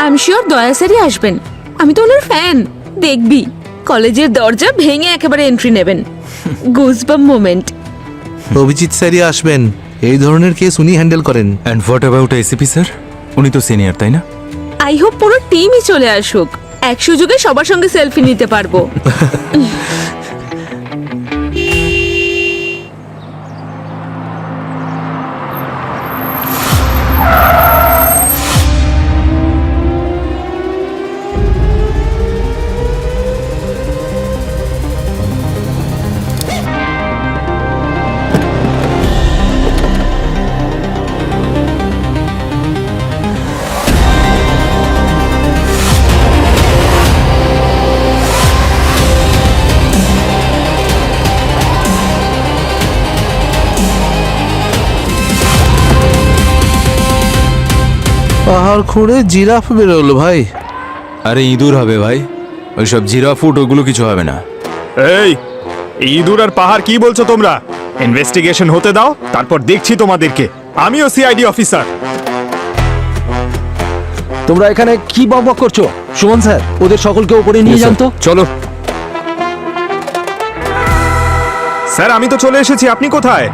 I am sure দয়া স্যারই আসবেন। আমি তো ওনার ফ্যান। দেখবি কলেজের দরজা ভেঙে একেবারে এন্ট্রি নেবেন। Goosebump moment. অভিজিৎ স্যারই আসবেন, এই ধরনের কেস উনি হ্যান্ডেল করেন। And what about ACP sir? উনি তো সিনিয়র, তাই না? আই হোপ পুরো টিমই চলে আসুক, এক সুযোগে সবার সঙ্গে সেলফি নিতে পারবো। পাহাড় খুঁড়ে জিরাফ বেরোলো ভাই। আরে ইঁদুর হবে ভাই, ওইসব জিরা ফুট ওগুলো কিছু হবে না। এই ইঁদুর আর পাহাড় কি বলছো তোমরা? ইনভেস্টিগেশন হতে দাও, তারপর দেখছি তোমাদেরকে। আমিও সিআইডি অফিসার। তোমরা এখানে কি বকবক করছো? সুমন স্যার, ওদের সকলকে উপরে নিয়ে যান তো। চলো। স্যার আমি তো চলে এসেছি, আপনি কোথায়?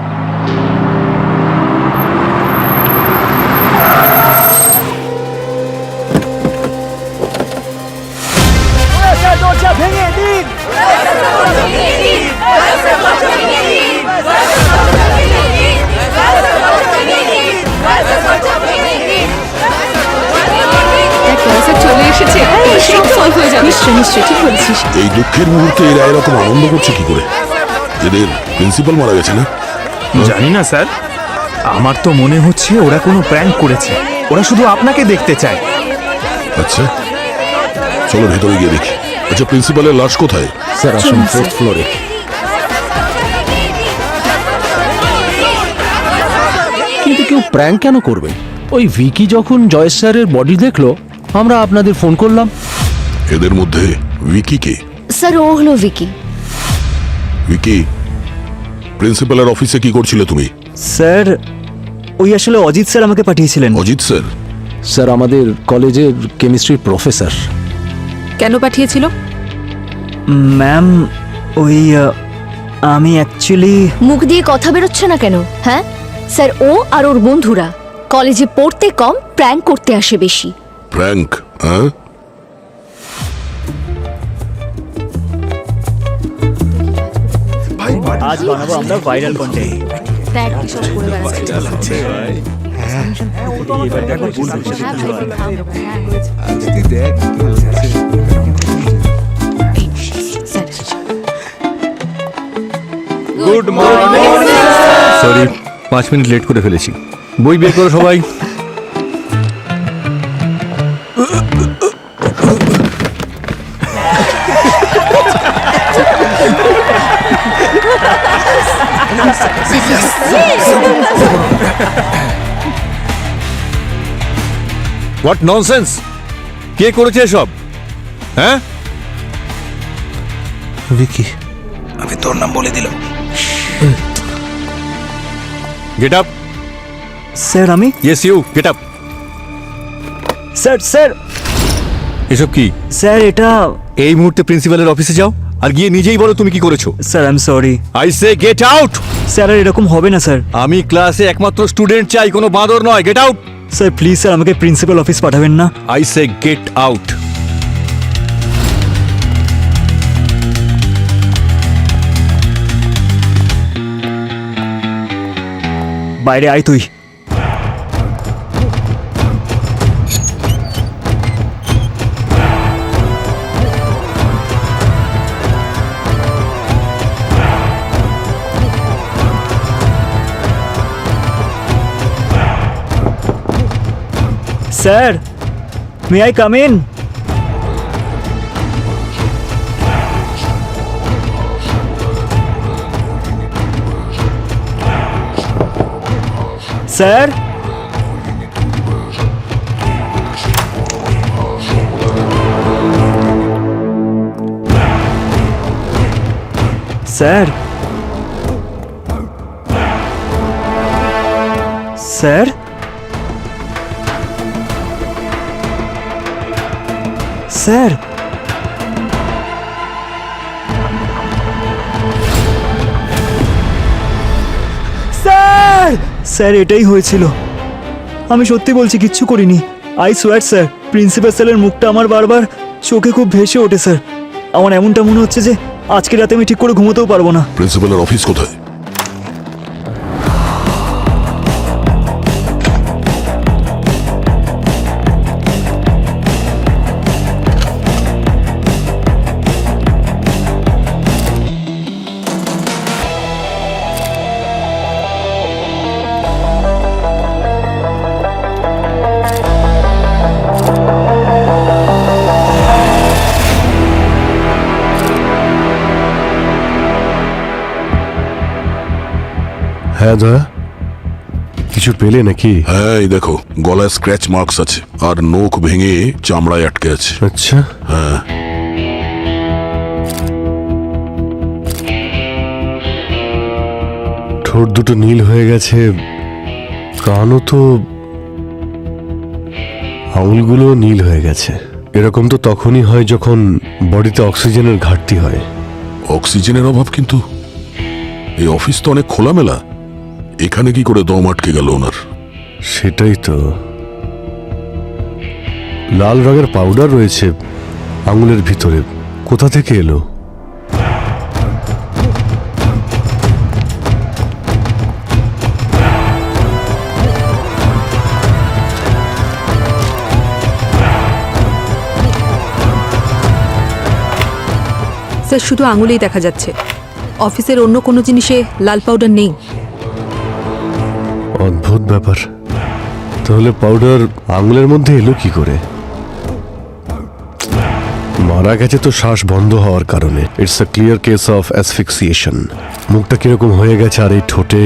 চলে এসেছে, সব সলভ হয়ে যাবে। নিশ্চয় নিশ্চয়, ঠিক বলেছিস। এই দুঃখের মুহূর্তে এরা এরকম আনন্দ করছে কি করে? এদের প্রিন্সিপাল মারা গেছে না? জানি না স্যার, আমার তো মনে হচ্ছে ওরা কোনো প্র্যাঙ্ক করেছে। ওরা শুধু আপনাকে দেখতে চায়। আচ্ছা চলো ভেতরে গিয়ে দেখি। আচ্ছা প্রিন্সিপালের লাশ কোথায়? স্যার আসুন, ফোর্থ ফ্লোরে। কিন্তু কেউ প্র্যাঙ্ক কেন করবে? ওই ভিকি যখন জয়েশ স্যারের বডি দেখলো, আমরা আপনাদের ফোন করলাম। এদের মধ্যে উইকি কে? স্যার ও হলো ভিকি। উইকি, প্রিন্সিপালের অফিসে কি করছিলে তুমি? স্যার ওই আসলে অজিত স্যার আমাকে পাঠিয়েছিলেন। অজিত স্যার? স্যার আমাদের কলেজের কেমিস্ট্রির প্রফেসর। কেন পাঠিয়েছিল? ম্যাম ওই আমি অ্যাকচুয়ালি মুখ দিয়ে কথা বেরোচ্ছে না কেন? হ্যাঁ স্যার, ও আর ওর বন্ধুরা কলেজে পড়তে কম, প্র্যাঙ্ক করতে আসে বেশি। প্র্যাঙ্ক? হ্যাঁ আজ বানাবো আমরা viral content. Good morning. Sorry, 5 minute late করে ফেলেছি। বই বের করো সবাই। What nonsense! কে করেছে এসব? হ্যাঁ, ভিকি, আমি তোর নাম বলে দিলাম। Get up. স্যার আমি? Yes you, get up. Sir sir এসব কি? স্যার এটা এই মুহূর্তে প্রিন্সিপালের অফিসে যাও আর গিয়ে নিজেই বলো তুমি কি করেছো। Sir I am sorry. I say get out. Sir আর এরকম হবে না স্যার। আমি ক্লাসে একমাত্র স্টুডেন্ট চাই, কোনো বাঁদর নয়। Get out. Sir please sir, আমাকে প্রিন্সিপাল অফিস পাঠাবেন না। I say get out. বাইরে আয় তুই। Sir may I come in? Sir sir sir sir sir sir এটাই হয়েছিল। আমি সত্যি বলছি, কিচ্ছু করিনি। আই সোয়ার স্যার, প্রিন্সিপাল স্যারের মুখটা আমার বারবার চোখে খুব ভেসে ওঠে স্যার। আমার এমনটা মনে হচ্ছে যে আজকে রাতে আমি ঠিক করে ঘুমোতেও পারবো না। প্রিন্সিপালের অফিস কোথায়? হ্যাঁ দয়া, কিছু পেলে নাকি? হ্যাঁ, এই দেখো, গলায় স্ক্র্যাচ মার্কস আছে আর নখ ভেঙে চামড়ায় আটকে আছে। আচ্ছা, হ্যাঁ, ঠোঁট দুটো নীল হয়ে গেছে, কানও তো, আঙুলগুলো নীল হয়ে গেছে। এরকম তো তখনই হয় যখন বডিতে অক্সিজেনের ঘাটতি হয়। অক্সিজেনের অভাব, কিন্তু এই অফিস তো অনেক খোলামেলা, এখানে কি করে দম আটকে গেল ওনার? সেটাই তো। লাল রঙের পাউডার রয়েছে আঙুলের ভিতরে, কোথা থেকে এলো? স্যার, শুধু আঙুলেই দেখা যাচ্ছে। অফিসের অন্য কোনো জিনিসে লাল পাউডার নেই। অদ্ভুত ব্যাপার। তাহলে পাউডার আঙুলের মধ্যে এলো কি করে? মারা গেছে তো শ্বাস বন্ধ হওয়ার কারণে। It's a clear case of asphyxiation. মুখটা কিরকম হয়ে গেছে, আর এই ঠোঁটে,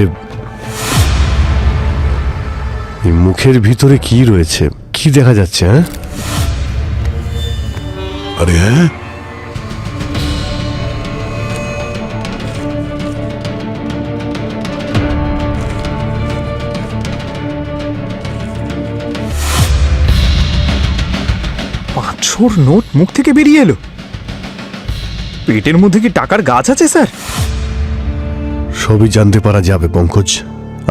এই মুখের ভিতরে কি রয়েছে, কি দেখা যাচ্ছে? হ্যাঁ, আরে হ্যাঁ, পাঁচশোর নোট মুখ থেকে বেরিয়ে এলো। পেটের মধ্যে কি টাকার গাছ আছে স্যার? সবই জানতে পারা যাবে পঙ্কজ।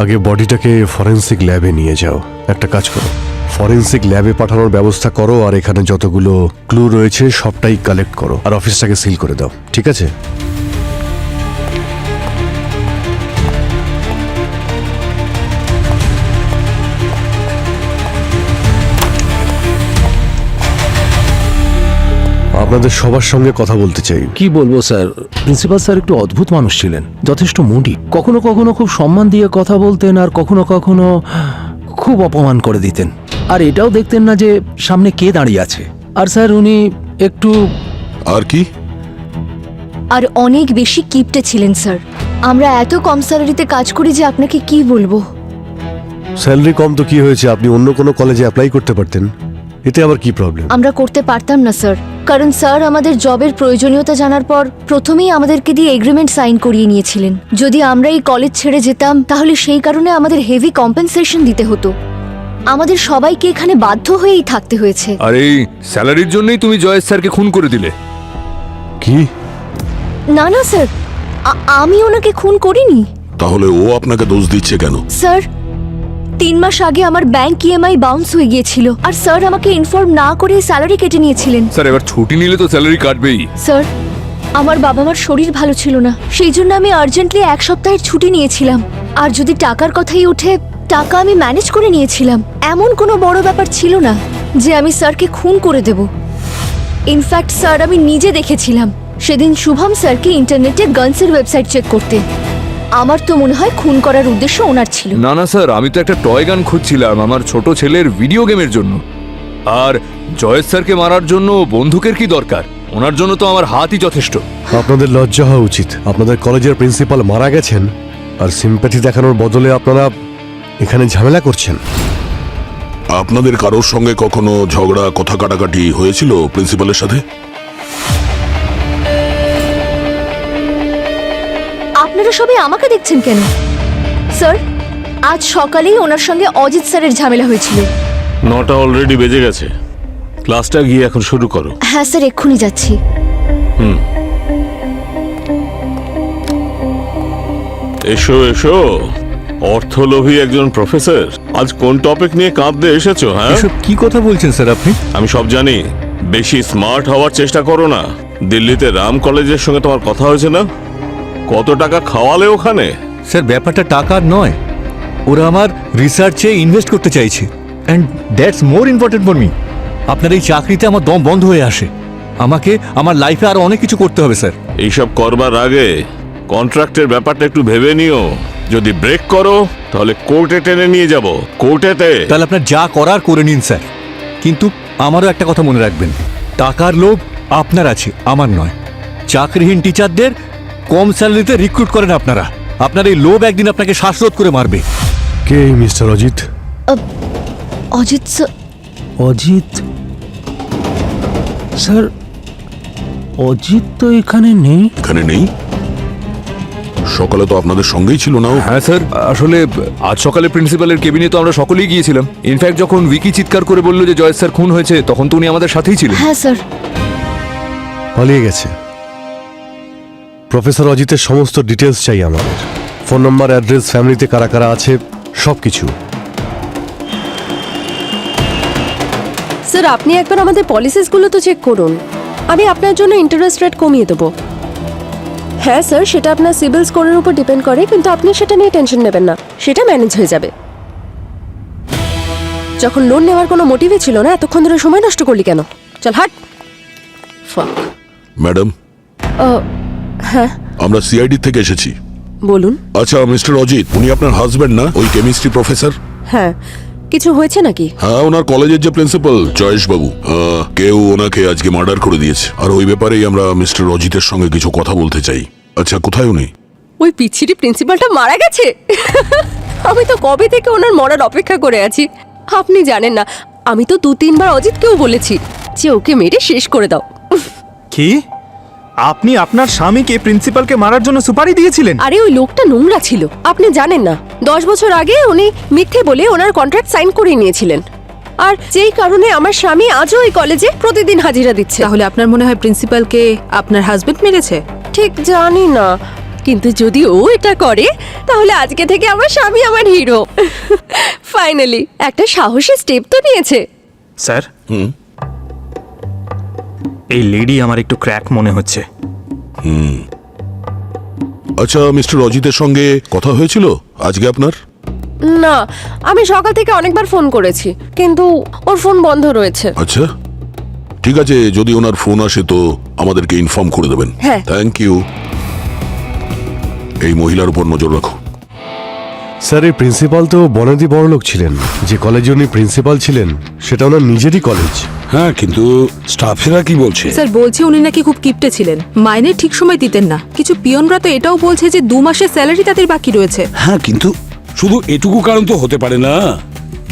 আগে বডিটাকে ফরেন্সিক ল্যাবে নিয়ে যাও। একটা কাজ করো, ফরেন্সিক ল্যাবে পাঠানোর ব্যবস্থা করো, আর এখানে যতগুলো ক্লু রয়েছে সবটাই কালেক্ট করো, আর অফিসটাকে সিল করে দাও, ঠিক আছে? আপনাদের সবার সঙ্গে কথা বলতে চাই। কি বলবো স্যার, প্রিন্সিপাল স্যার একটু অদ্ভুত মানুষ ছিলেন, যথেষ্ট মুডি। কখনো কখনো খুব সম্মান দিয়ে কথা বলতেন, আর কখনো কখনো খুব অপমান করে দিতেন। আর এটাও দেখতেন না যে সামনে কে দাঁড়িয়ে আছে। আর স্যার উনি একটু, আর কি? আর অনেক বেশি কিপটে ছিলেন স্যার। আমরা এত কম স্যালারিতে কাজ করি যে আপনাকে কি বলবো। স্যালারি কম তো কি হয়েছে, আপনি অন্য কোনো কলেজে অ্যাপ্লাই করতে পারতেন, এতে আবার কি প্রবলেম? আমরা করতে পারতাম না স্যার, কারণ স্যার আমাদের জবের প্রয়োজনীয়তা জানার পর প্রথমেই আমাদেরকে দিয়ে এগ্রিমেন্ট সাইন করিয়ে নিয়েছিলেন। যদি আমরা এই কলেজ ছেড়ে যেতাম তাহলে সেই কারণে আমাদের হেভি কম্পেনসেশন দিতে হতো। আমাদের সবাইকে এখানে বাধ্য হয়েই থাকতে হয়েছে। আর এই স্যালারির জন্যই তুমি জয়েশ স্যারকে খুন করে দিলে? কি? না না স্যার, আমি ওনাকে খুন করিনি। তাহলে ও আপনাকে দোষ দিচ্ছে কেন? স্যার, 3 মাস আগে আমার ব্যাংক ইএমআই বাউন্স হয়ে গিয়েছিল, আর স্যার আমাকে ইনফর্ম না করে স্যালারি কেটে নিয়েছিলেন। স্যার, এবার ছুটি নিলে তো স্যালারি কাটবেই। স্যার, আমার বাবা মার শরীর ভালো ছিল না, সেই জন্য আমি আর্জেন্টলি 1 সপ্তাহের ছুটি নিয়েছিলাম। আর যদি টাকার কথাই ওঠে, টাকা আমি ম্যানেজ করে নিয়েছিলাম। এমন কোনো বড় ব্যাপার ছিল না যে আমি স্যারকে খুন করে দেব। ইনফ্যাক্ট স্যার, আমি নিজে দেখেছিলাম সেদিন শুভম স্যারকে ইন্টারনেটে গানসের ওয়েবসাইট চেক করতে। আমার তো মনে হয় খুন করার উদ্দেশ্য ওনার ছিল। না না স্যার, আমি তো একটা টয় গান খুঁজছিলাম আমার ছোট ছেলের ভিডিও গেমের জন্য। আর জয়েশ স্যারকে মারার জন্য বন্দুকের কি দরকার? ওনার জন্য তো আমার হাতই যথেষ্ট। আপনাদের লজ্জা হওয়া উচিত। আপনাদের কলেজের প্রিন্সিপাল মারা গেছেন, আর সিম্প্যাথি দেখানোর বদলে আপনারা এখানে ঝামেলা করছেন। আপনাদের কারোর সঙ্গে কখনো ঝগড়া, কথা কাটাকাটি হয়েছিল প্রিন্সিপালের সাথে? আপনারা সবাই আমাকে দেখছেন কেন? স্যার, আজ সকালেই ওনার সঙ্গে অজিত স্যারের ঝামেলা হয়েছিল। 9টা অলরেডি বেজে গেছে। ক্লাসটা গিয়ে এখন শুরু করো। হ্যাঁ স্যার, এক্ষুনি যাচ্ছি। এসো এসো, অর্থলোভী একজন প্রফেসর, আজ কোন টপিক নিয়ে কাঁদতে এসেছো? হ্যাঁ, এসব কি কথা বলছেন স্যার আপনি? আমি সব জানি। বেশি স্মার্ট হওয়ার চেষ্টা করো না। দিল্লিতে রাম কলেজের সঙ্গে তোমার কথা হয়েছে না? কত টাকা খাওয়ালে ওখানে? স্যার ব্যাপারটা টাকার নয়, ওরা আমার রিসার্চে ইনভেস্ট করতে চাইছে, and that's more important for me. আপনার এই চাকরিতে আমার দম বন্ধ হয়ে আসে। আমাকে আমার লাইফে আরো অনেক কিছু করতে হবে স্যার। এইসব করবার আগে কন্ট্রাক্টের ব্যাপারটা একটু ভেবে নিও। যদি ব্রেক করো তাহলে কোর্টে টেনে নিয়ে যাব, কোর্টেতে। তাহলে আপনার যা করার করে নিন স্যার, কিন্তু আমারও একটা কথা মনে রাখবেন, টাকার লোভ আপনার আছে, আমার নয়। চাকরিহীন টিচারদের কম স্যালারিতে রিক্রুট করেন আপনারা। আপনার এই লোভ একদিন আপনাকে শ্বাসরোধ করে মারবে। কে এই mister Ajit? Ajit sir. Ajit sir, Ajit তো এখানে নেই। এখানে নেই? সকালে তো আপনাদের সঙ্গেই ছিল না ও? হ্যাঁ স্যার, আসলে আজ সকালে প্রিন্সিপালের কেবিনে তো আমরা সকলেই গিয়েছিলাম। ইনফ্যাক্ট যখন উইকি চিৎকার করে বললো যে জয়েশ স্যার খুন হয়েছে, তখন তো উনি আমাদের সাথেই ছিলেন। হ্যাঁ স্যার। পালিয়ে গেছে। প্রফেসর অজিতের সমস্ত ডিটেলস চাই আমাদের, ফোন নাম্বার, অ্যাড্রেস, ফ্যামিলিতে কারা কারা আছে, সব কিছু। স্যার, আপনি একবার আমাদের পলিসিসগুলো তো চেক করুন। আমি আপনার জন্য ইন্টারেস্ট রেট কমিয়ে দেবো। হ্যাঁ স্যার, সেটা আপনার সিবিল স্কোরের উপর ডিপেন্ড করে, কিন্তু আপনি সেটা নিয়ে টেনশন নেবেন না, সেটা ম্যানেজ হয়ে যাবে। যখন লোন নেওয়ার কোনো মোটিভই ছিল না, এতক্ষণ ধরে সময় নষ্ট করলি কেন? চল হাট। ম্যাডাম, হ্যাঁ আমরা সিআইডি থেকে এসেছি। বলুন। আচ্ছা মিস্টার অজিত, উনি আপনার হাজবেন্ড না, ওই কেমিস্ট্রি প্রফেসর? হ্যাঁ, কিছু হয়েছে নাকি? হ্যাঁ, ওনার কলেজের যে প্রিন্সিপাল জয়েশ বাবু, কেউ ওনাকে আজকে মার্ডার করে দিয়েছে। আর ওই ব্যাপারেই আমরা মিস্টার অজিতের সঙ্গে কিছু কথা বলতে চাই। আচ্ছা, কোথায় উনি? ওই পিচ্ছিরি প্রিন্সিপালটা মারা গেছে? আমি তো কবে থেকে ওনার মরার অপেক্ষা করে আছি। আপনি জানেন না, আমি তো 2-3 বার অজিতকেও বলেছি যে ওকে মেরে শেষ করে দাও। কি? আপনি আপনার স্বামীকে প্রিন্সিপালকে মারার জন্য সুপারি দিয়েছিলেন? আরে ওই লোকটা নোংরা ছিল, আপনি জানেন না। 10 বছর আগে উনি মিথ্যে বলে ওনার কন্ট্রাক্ট সাইন করে নিয়েছিলেন, আর যেই কারণে আমার স্বামী আজও এই কলেজে প্রতিদিন হাজিরা দিচ্ছে। তাহলে আপনার মনে হয় প্রিন্সিপালকে আপনার হাজবেন্ড মেরেছে? ঠিক জানি না, কিন্তু যদি ও এটা করে তাহলে আজকে থেকে আমার স্বামী আমার হিরো। ফাইনালি একটা সাহসী স্টেপ তো নিয়েছে। স্যার, এই লেডি আমার একটু ক্র্যাক মনে হচ্ছে। আচ্ছা, মিস্টার অজিতের সঙ্গে কথা হয়েছিল আজকে আপনার? না, আমি সকাল থেকে অনেকবার ফোন করেছি, কিন্তু ওর ফোন বন্ধ রয়েছে। আচ্ছা, ঠিক আছে, যদি ওনার ফোন আসে তো আমাদেরকে ইনফর্ম করে দেবেন। হ্যাঁ। Thank you. এই মহিলার উপর নজর রাখো। স্যার, এই প্রিন্সিপাল তো বনেদি বড়লোক ছিলেন। যে কলেজে উনি প্রিন্সিপাল ছিলেন সেটা ওনার নিজেরই কলেজ। হ্যাঁ, কিন্তু স্টাফেরা কি বলছে? স্যার বলছে উনি নাকি খুব কিপটে ছিলেন, মাইনে ঠিক সময় দিতেন না। কিছু পিয়নরা তো এটাও বলছে যে 2 মাসের স্যালারি তাদের বাকি রয়েছে। হ্যাঁ, কিন্তু শুধু এটুকু কারণ তো হতে পারে না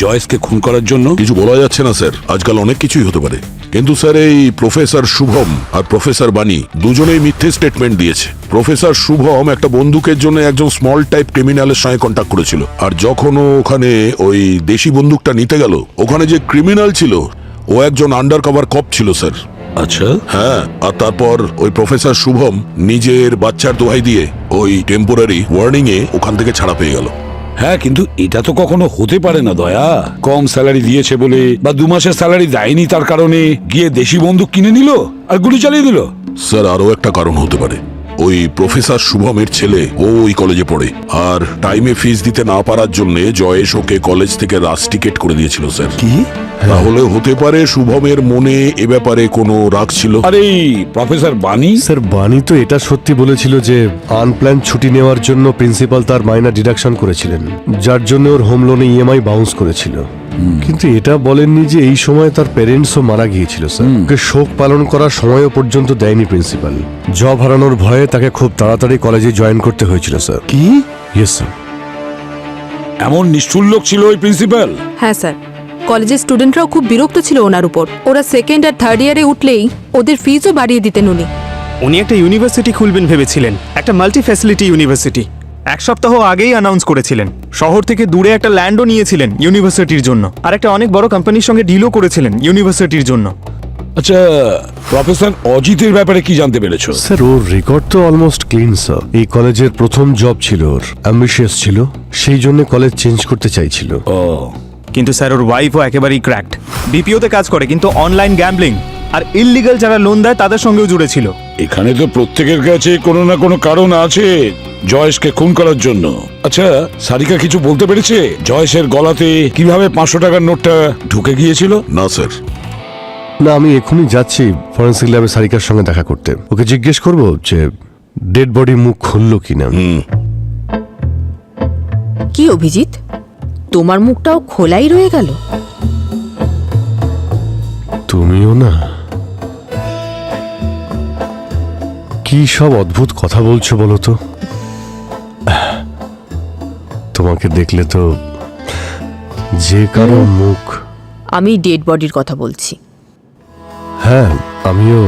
জয়েসকে খুন করার জন্য। কিছু বলা যাচ্ছে না স্যার, আজকাল অনেক কিছুই হতে পারে। কিন্তু স্যার, এই প্রফেসর শুভম আর প্রফেসর বাণী দুজনেই মিথ্যে স্টেটমেন্ট দিয়েছে। প্রফেসর শুভম একটা বন্দুকের জন্য একজন স্মল টাইপ ক্রিমিনালের সঙ্গে কন্ট্যাক্ট করেছিল, আর যখন ও ওখানে ওই দেশি বন্দুকটা নিতে গেল, ওখানে যে ক্রিমিনাল ছিল ও একজন আন্ডার কভার কপ ছিল স্যার। আচ্ছা। হ্যাঁ, আর তারপর ওই প্রফেসর শুভম নিজের বাচ্চার দোহাই দিয়ে ওই টেম্পোরারি ওয়ার্নিং এ ওখান থেকে ছাড়া পেয়ে গেল। হ্যাঁ, কিন্তু এটা তো কখনো হতে পারে না দয়া। কম স্যালারি দিয়েছে বলে বা 2 মাসের স্যালারি দেয়নি তার কারণে গিয়ে দেশি বন্দুক কিনে নিল আর গুলি চালিয়ে দিল। স্যার, আরো একটা কারণ হতে পারে। ওই প্রফেসর শুভমের ছেলে ও ওই কলেজে পড়ে, আর টাইমে ফিস দিতে না পারার জন্য জয়েশ ওকে কলেজ থেকে রাস টিকেট করে দিয়েছিল স্যার। কি? তাহলে হতে পারে শুভমের মনে এ ব্যাপারে কোনো রাগ ছিল। আরে প্রফেসর বাণী? স্যার, বাণী তো এটা সত্যি বলেছিল যে আনপ্ল্যান ছুটি নেওয়ার জন্য প্রিন্সিপাল তার মাইনা ডিডাকশন করেছিলেন, যার জন্য ওর হোম লোনে ইএমআই বাউন্স করেছিল। কিন্তু এটা বলেননি যে এই সময় তার প্যারেন্টসও মারা গিয়েছিল স্যার। ওকে শোক পালন করার সময়ও পর্যন্ত দেয়নি প্রিন্সিপাল। জব হারানোর ভয়ে তাকে খুব তাড়াতাড়ি কলেজে জয়েন করতে হয়েছিল স্যার। কি? Yes sir. এমন নিষ্ঠুর লোক ছিল ওই প্রিন্সিপাল? হ্যাঁ স্যার, কলেজের স্টুডেন্টরাও খুব বিরক্ত ছিল ওনার উপর। ওরা 2nd আর 3rd ইয়ারে উঠলেই ওদের ফিজও বাড়িয়ে দিতেন উনি। উনি একটা ইউনিভার্সিটি খুলবেন ভেবেছিলেন, একটা মাল্টি ফ্যাসিলিটি ইউনিভার্সিটি। এক সপ্তাহ আগেই অ্যানাউন্স করেছিলেন। শহর থেকে দূরে একটা ল্যান্ডও নিয়েছিলেন ইউনিভার্সিটির জন্য, আর একটা অনেক বড় কোম্পানির সঙ্গে ডিলও করেছিলেন ইউনিভার্সিটির জন্য। আচ্ছা, প্রফেসর অজিতের ব্যাপারে কি জানতে পেরেছো? স্যার ওর রেকর্ড তো অলমোস্ট ক্লিন স্যার। এই কলেজের প্রথম জব ছিল ওর, অ্যাম্বিশিয়াস ছিল, সেই জন্য কলেজ চেঞ্জ করতে চাইছিল। ও, কিন্তু স্যার ওর ওয়াইফও একেবারেই ক্র্যাকড। বিপিওতে কাজ করে, কিন্তু অনলাইন গ্যাম্বলিং আর ইললিগাল যারা লোন দেয় তাদের সঙ্গেও জুড়ে ছিল। এখানে তো প্রত্যেকের কাছে কোনো না কোনো কারণ আছে জয়েশকে খুন করার জন্য। আচ্ছা, সারিকা কিছু বলতে পেরেছে জয়েশের গলাতে কিভাবে 500 টাকার নোটটা ঢুকে গিয়েছিল? না স্যার। না, আমি এখনই যাচ্ছি ফরেন্সিক ল্যাবে সারিকার সঙ্গে দেখা করতে। ওকে জিজ্ঞেস করবো যে ডেড বডি মুখ খুললো কিনা। কি অভিজিৎ, তোমার মুখটাও খোলাই রয়ে গেল? তুমিও না, কি সব অদ্ভুত কথা বলছো বলো তো। তোমাকে দেখলে তো যে কারো মুখ। আমি ডেড বডির কথা বলছি। হ্যাঁ, আমিও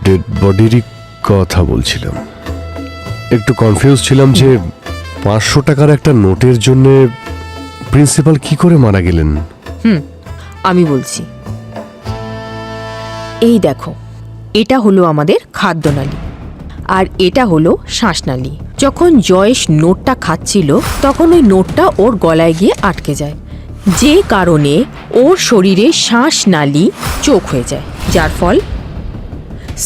ডেড বডিরই কথা বলছিলাম। একটু কনফিউজ ছিলাম যে 500 টাকার একটা নোটের জন্য প্রিন্সিপাল কি করে মারা গেলেন। আমি বলছি, এই দেখো, এটা হলো আমাদের খাদ্যনালী আর এটা হলো শ্বাসনালী। যখন জয়েশ নোটটা খাচ্ছিল তখন ওই নোটটা ওর গলায় গিয়ে আটকে যায়, যে কারণে ওর শরীরে শ্বাসনালী চোখ হয়ে যায়, যার ফল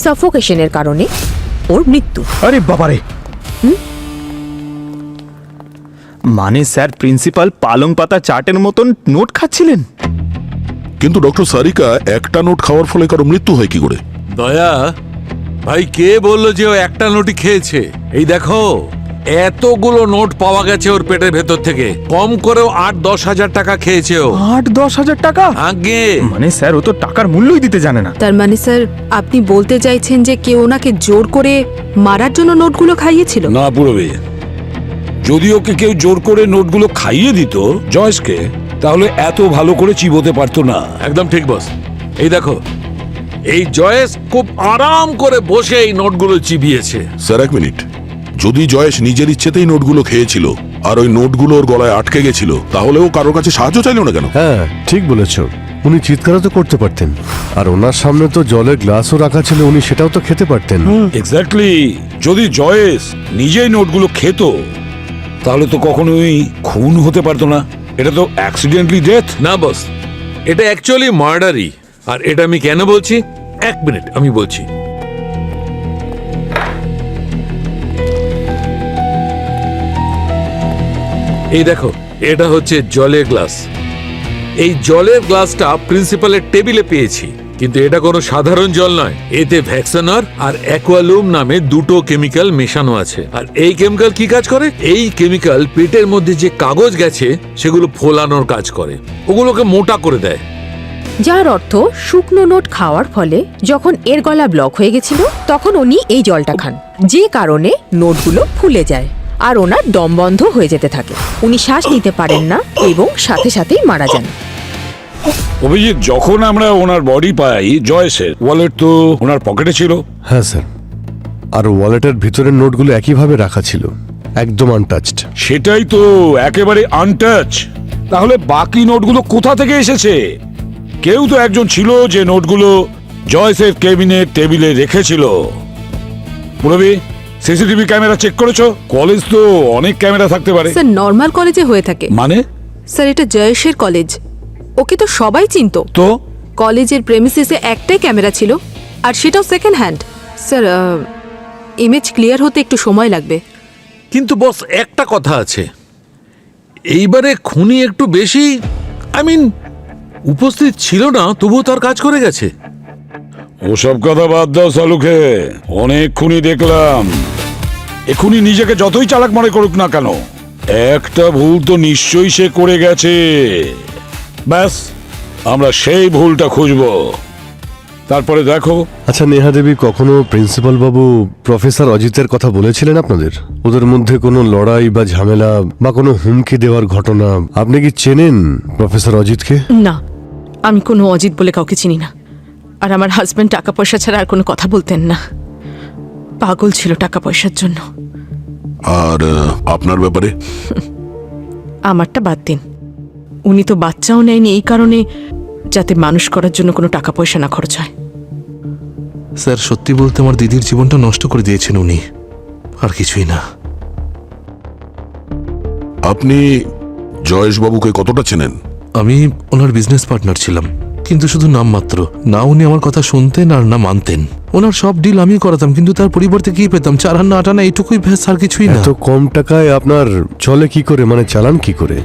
সাফোকেশনের কারণে ওর মৃত্যু। আরে বাবারে, মানে স্যার প্রিন্সিপাল পালং পাতা চাটের মতন নোট খাচ্ছিলেন? কিন্তু ডক্টর সারিকা একটা নোট খাওয়ার ফলে কারো মৃত্যু হয় কি করে? দয়া ভাই, কে বললো যে ও একটা নোটই খেয়েছে? এই দেখো, এতগুলো নোট পাওয়া গেছে ওর পেটের ভেতর থেকে। কম করেও 8-10 হাজার টাকা খেয়েছে ও। 8-10 হাজার টাকা? আগে মানে স্যার ও তো টাকার মূল্যই দিতে জানে না। তার মানে স্যার আপনি বলতে চাইছেন যে কেউ ওনাকে জোর করে মারার জন্য নোটগুলো খাইয়েছিল? না পুরবি, যদি ওকে কেউ জোর করে নোটগুলো খাইয়ে দিত জয়েশকে, তাহলে এত ভালো করে চিবোতে পারতো না। একদম ঠিক বস। এই দেখো, এই জয়েশ খুব আরাম করে বসে এই নোটগুলো চিবিয়েছে। স্যার এক মিনিট, যদি জয়েশ নিজের ইচ্ছেতেই নোটগুলো খেয়েছিল আর ওই নোটগুলো ওর গলায় আটকে গেছিল, তাহলে ও কারোর কাছে সাহায্য চাইলো না কেন? হ্যাঁ, ঠিক বলেছো। উনি চিৎকারও তো করতে পারতেন, আর ওনার সামনে তো জলের গ্লাসও রাখা ছিল, উনি সেটাও তো খেতে পারতেন। এক্স্যাক্টলি, যদি জয়েশ নিজেই নোটগুলো খেত তাহলে তো কখনোই খুন হতে পারতো না। এটা তো অ্যাক্সিডেন্টলি ডেথ। না বস, এটা অ্যাকচুয়ালি মার্ডারই। আর এটা আমি কেন বলছি, এক মিনিট আমি বলছি। এই দেখো, এটা হচ্ছে জলের গ্লাস। এই জলের গ্লাসটা প্রিন্সিপালের টেবিলে পেয়েছি, কিন্তু এটা কোনো সাধারণ জল নয়। এতে ভ্যাক্সানার আর অ্যাকুয়ালুম নামে দুটো কেমিক্যাল মেশানো আছে। আর এই কেমিক্যাল কি কাজ করে? এই কেমিক্যাল পেটের মধ্যে যে কাগজ গেছে সেগুলো ফোলানোর কাজ করে, ওগুলোকে মোটা করে দেয়। যার অর্থ শুকনো নোট খাওয়ার ফলে যখন এর গলা ব্লক হয়ে গেছিল তখন উনি এই জলটা খান, যে কারণে নোটগুলো ফুলে যায় আর ওনার দম বন্ধ হয়ে যেতে থাকে। উনি শ্বাস নিতে পারেন না এবং সাথে সাথেই মারা যান। অভিজিৎ, যখন আমরা ওনার বডি পাই, জয়েশের ওয়ালেট তো ওনার পকেটে ছিল। হ্যাঁ স্যার, আর ওয়ালেটের ভিতরের নোটগুলো একইভাবে রাখা ছিল, একদম আনটাচড। সেটাই তো, একেবারে আনটাচ। তাহলে বাকি নোটগুলো কোথা থেকে এসেছে? কেউ তো একজন ছিল যে নোটগুলো জয়েসের কেবিনের টেবিলে রেখেছিল। পুরবি, সিসিটিভি ক্যামেরা চেক করেছো? কলেজ তো অনেক ক্যামেরা থাকতে পারে। স্যার নর্মাল কলেজে হয়ে থাকে। মানে? স্যার এটা জয়েশের কলেজ, ওকে তো সবাই চিনতো। তো কলেজের প্রেমিসিসে একটাই ক্যামেরা ছিল, আর সেটাও second hand. Sir image clear হতে একটু সময় লাগবে। কিন্তু বস, একটা কথা আছে, এইবারে খুনি একটু বেশি উপস্থিত ছিল না, তবুও তার কাজ করে গেছে। ওসব কথা বাদ দাও সালুকে, অনেক খুনি দেখলাম। এখুনি নিজেকে যতই চালাক মনে করুক না কেন, একটা ভুল তো নিশ্চয়ই সে করে গেছে। ব্যাস, আমরা সেই ভুলটা খুঁজবো, তারপরে দেখো। আচ্ছা নেহা দেবী, কখনো প্রিন্সিপাল বাবু প্রফেসর অজিতের কথা বলেছিলেন আপনাদের? ওদের মধ্যে কোনো লড়াই বা ঝামেলা বা কোনো হুমকি দেওয়ার ঘটনা? আপনি কি চেনেন প্রফেসর অজিতকে? না, আমি কোনো অজিত বলে কাউকে চিনি না। আর আমার হাজবেন্ড টাকা পয়সা ছাড়া আর কোনো কথা বলতেন না। পাগল ছিল টাকা পয়সার জন্য। আর আপনার ব্যাপারে? আমারটা বাদ দিন, উনি তো বাচ্চাও নেয়নি এই কারণে যাতে মানুষ করার জন্য কোনো টাকা পয়সা না খরচ হয়। স্যার সত্যি বলতে আমার দিদির জীবনটা নষ্ট করে দিয়েছেন উনি, আর কিছুই না। আপনি জয়েশবাবুকে কতটা চেনেন? আমি ওনার বিজনেস পার্টনার ছিলাম, কিন্তু শুধু নামমাত্র। না উনি আমার কথা শুনতেন আর না মানতেন। ওনার সব ডিল আমি করাতাম, কিন্তু তার পরিবর্তে কি পেতাম? 4 আনা 8 আনা, এইটুকুই ভ্যাস, আর কিছুই না। এত কম টাকায় আপনার চলে কি করে, মানে চালান কি করে?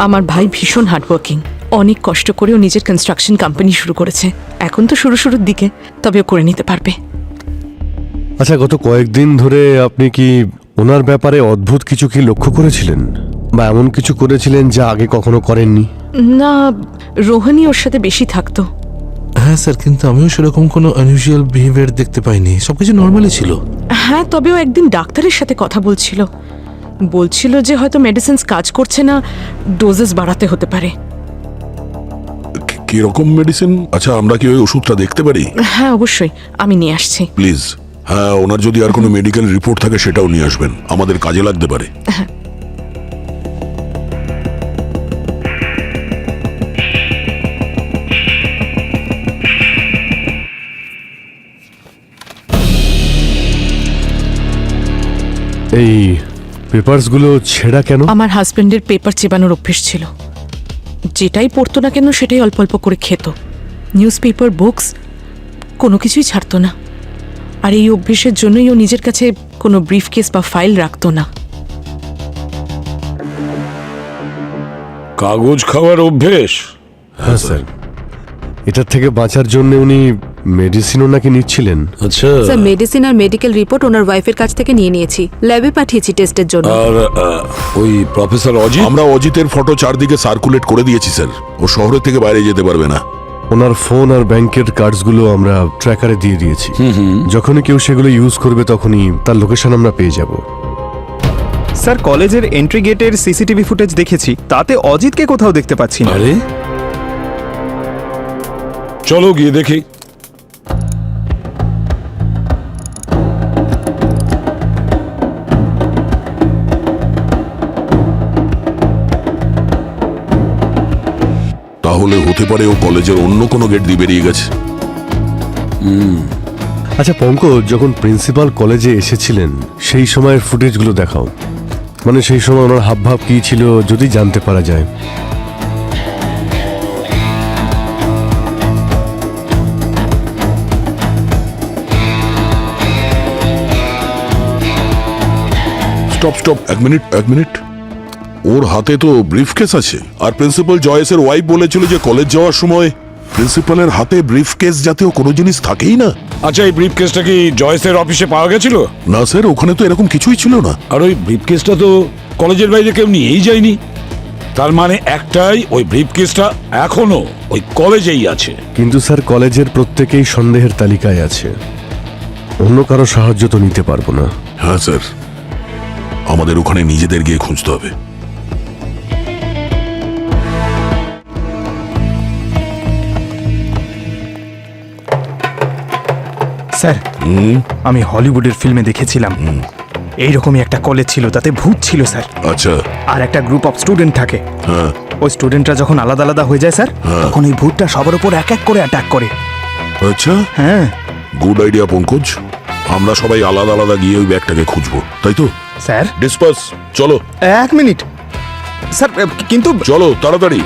আমার ভাই ভীষণ হার্ডওয়ার্কিং, অনেক কষ্ট করেও নিজের কনস্ট্রাকশন কোম্পানি শুরু করেছে। এখন তো শুরুর দিকে, তবে ও করে নিতে পারবে। আচ্ছা, গত কয়েকদিন ধরে আপনি কি ওনার ব্যাপারে অদ্ভুত কিছু কি লক্ষ্য করেছিলেন, বা এমন কিছু করেছিলেন যা আগে কখনো করেননি? না, রোহানি ওর সাথে বেশি থাকতো। হ্যাঁ স্যার, কিন্তু আমিও সেরকম কোনো আনইউজুয়াল বিহেভিয়ার দেখতে পাইনি, সবকিছু নর্মালি ছিল। হ্যাঁ, তবে ও একদিন ডাক্তারের সাথে কথা বলছিল যে হয়তো মেডিসিনস কাজ করছে না, ডোজেস বাড়াতে হতে পারে। কিরকম মেডিসিন? আচ্ছা, আমরা কি ওই ওষুধটা দেখতে পারি? হ্যাঁ অবশ্যই, আমি নিয়ে আসছি। প্লিজ। হ্যাঁ, ওনার যদি আর কোনো মেডিকেল রিপোর্ট থাকে সেটাও নিয়ে আসবেন, আমাদের কাজে লাগতে পারে। এই পেপারসগুলো ছেঁড়া কেন? আমার হাজবেন্ডের পেপার চেবানোর অভ্যেস ছিল। যেটাই পড়তো না কেন সেটাই অল্প অল্প করে খেত। নিউজ পেপার, বুকস কোনো কিছুই ছাড়তো না। আর এই অভ্যেসের জন্যই ও নিজের কাছে কোনো ব্রিফকেস বা ফাইল রাখতো না। কাগজ খাওয়ার অভ্যেস? হ্যাঁ স্যার, এটার থেকে বাঁচার জন্য উনি মেডিসিনও নাকি নিচ্ছিলেন। আচ্ছা, স্যার মেডিসিন আর মেডিকেল রিপোর্ট ওনার ওয়াইফের কাছ থেকে নিয়েছি, ল্যাবে পাঠিয়েছি টেস্টের জন্য। আর ওই প্রফেসর অজিত? আমরা অজিতের ফটো চারদিকে সার্কুলেট করে দিয়েছি স্যার, ও শহরের থেকে বাইরে যেতে পারবে না। ওনার ফোন আর ব্যাংকের কার্ডসগুলো আমরা ট্র্যাকারে দিয়ে দিয়েছি। যখনই কেউ সেগুলো ইউজ করবে তখনই তার লোকেশন আমরা পেয়ে যাব। স্যার, কলেজের এন্ট্রি গেটের সিসিটিভি ফুটেজ দেখেছি, তাতে অজিতকে কোথাও দেখতে পাচ্ছি না। আরে চলো গিয়ে দেখি। তাহলে হতে পারে ও কলেজের অন্য কোনো গেট দিয়ে বেরিয়ে গেছে। আচ্ছা পঙ্কজ, যখন প্রিন্সিপাল কলেজে এসেছিলেন সেই সময়ের ফুটেজগুলো দেখাও, মানে সেই সময় ওনার হাবভাব কি ছিল যদি জানতে পারা যায়। স্টপ, এক মিনিট। ওর হাতে তো ব্রিফকেস আছে, আর প্রিন্সিপাল জয়েসের ওয়াইফ বলেছিল যে কলেজ যাওয়ার সময় প্রিন্সিপালের হাতে ব্রিফকেস জাতীয় কোনো জিনিস থাকেই না। আচ্ছা, এই ব্রিফকেসটা কি জয়েসের অফিসে পাওয়া গেছিল? না স্যার, ওখানে তো এরকম কিছুই ছিল না। আর ওই ব্রিফকেসটা তো কলেজের বাইরে কেউ নিয়েই যায়নি। তার মানে একটাই, ওই ব্রিফকেসটা এখনো ওই কলেজেই আছে। কিন্তু স্যার, কলেজের প্রত্যেকেই সন্দেহের তালিকায় আছে, অন্য কারো সাহায্য তো নিতে পারবো না। হ্যাঁ স্যার, আমাদের ওখানে নিজেদের গিয়ে খুঁজতে হবে। স্যার, আমি হলিউডের ফিল্মে দেখেছিলাম এইরকমই একটা কলেজ ছিল, তাতে ভূত ছিল স্যার। আচ্ছা। আর একটা গ্রুপ অফ স্টুডেন্ট থাকে। হ্যাঁ। ওই স্টুডেন্টরা যখন আলাদা আলাদা হয়ে যায় স্যার, তখন ওই ভূতটা সবার উপর এক এক করে অ্যাটাক করে। আচ্ছা, হ্যাঁ। গুড আইডিয়া পঙ্কজ, আমরা সবাই আলাদা আলাদা গিয়ে ওই ব্যাগটাকে খুঁজবো, তাই তো? স্যার, ডিসপাস, চলো। 1 মিনিট স্যার, কিন্তু চলো তাড়াতাড়ি।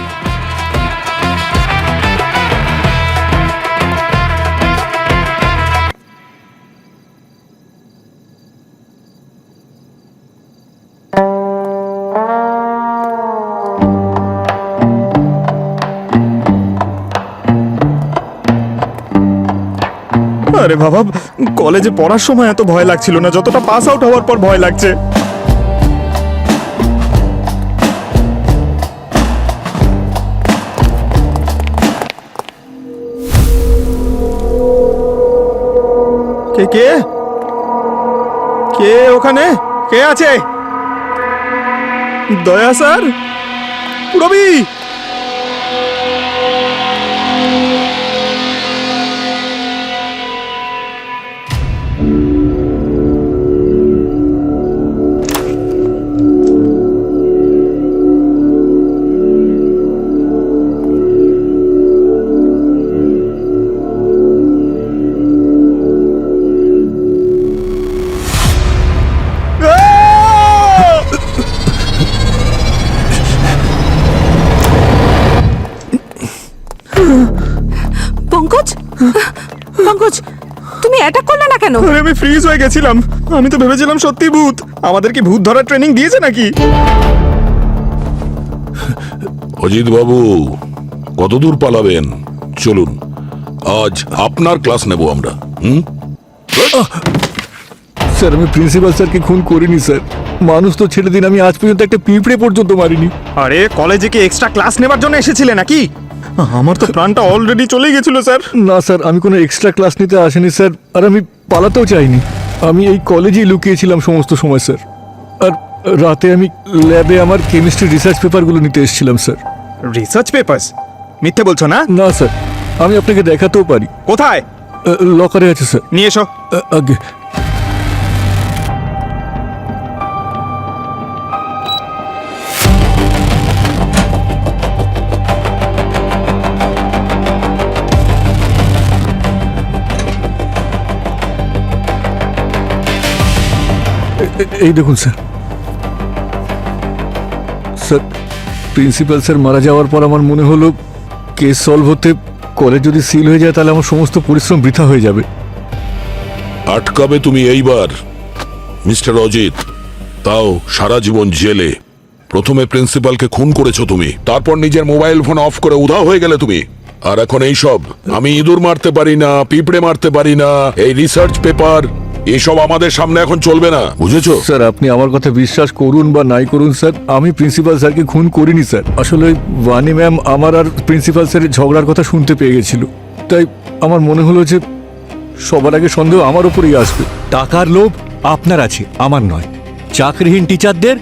আরে বাবা, কলেজে পড়ার সময় এত ভয় লাগছিল না যতটা পাস আউট হওয়ার পর ভয় লাগছে। কে কে ওখানে? কে আছে? দয়া স্যার, রবি। পঙ্কজ, পঙ্কজ, তুমি অ্যাটাক করলে না কেন? আরে আমি ফ্রিজ হয়ে গেছিলাম। আমি তো ভেবেছিলাম সত্যি ভূত। আমাদের কি ভূত ধরার ট্রেনিং দিয়েছে নাকি? অজিত বাবু, কতদূর পালাবেন? চলুন, আজ আপনার ক্লাস নেব আমরা। স্যার আমি প্রিন্সিপাল স্যারকে খুন করিনি স্যার। মানুষ তো ছেড়ে দিন, আমি আজ পর্যন্ত একটা পিঁপড়ে পর্যন্ত মারিনি। আরে কলেজে কি এক্সট্রা ক্লাস নেবার জন্য এসেছিলে নাকি? আমার তো প্রাণটা অলরেডি চলে গেছিল স্যার। না স্যার, আমি কোনো এক্সট্রা ক্লাস নিতে আসিনি স্যার, আর আমি পালাতেও চাইনি। আমি এই কলেজেই লুকিয়েছিলাম সমস্ত সময় স্যার। আর রাতে আমি ল্যাবে আমার কেমিস্ট্রি রিসার্চ পেপারগুলো নিতে এসেছিলাম স্যার। Research papers? মিথ্যে বলছো না? না স্যার, আমি আপনাকে দেখাতেও পারি। কোথায়? লকারে আছে স্যার। নিয়ে এসো। আগে এই দেখুন স্যার। স্যার প্রিন্সিপাল স্যার মারা যাওয়ার পর আমার মনে হলো কেস সলভ হতে কলেজ যদি সিল হয়ে যায় তাহলে আমার সমস্ত পরিশ্রম বৃথা হয়ে যাবে। আটকাবে তুমি এইবার মিস্টার অজিত, তাও সারা জীবন জেলে। প্রথমে প্রিন্সিপালকে খুন করেছো তুমি, তারপর নিজের মোবাইল ফোন অফ করে উধাও হয়ে গেলে তুমি। আর এখন এই সব, আমি ইঁদুর মারতে পারি না, পিঁপড়ে মারতে পারি না, এই রিসার্চ পেপার, এইসব আমাদের সামনে এখন চলবে না, বুঝেছো? স্যার আপনি আমার কথা বিশ্বাস করুন বা নাই করুন স্যার, আমি প্রিন্সিপাল স্যারকে খুন করিনি স্যার। আসলে ওই ম্যাম আমার আর প্রিন্সিপাল স্যারের ঝগড়ার কথা শুনতে পেয়ে গেছিল, তাই আমার মনে হলো যে সবার আগে সন্দেহ আমার উপরেই আসবে। টাকার লোভ আপনার আছে, আমার নয়। চাকরিহীন টিচারদের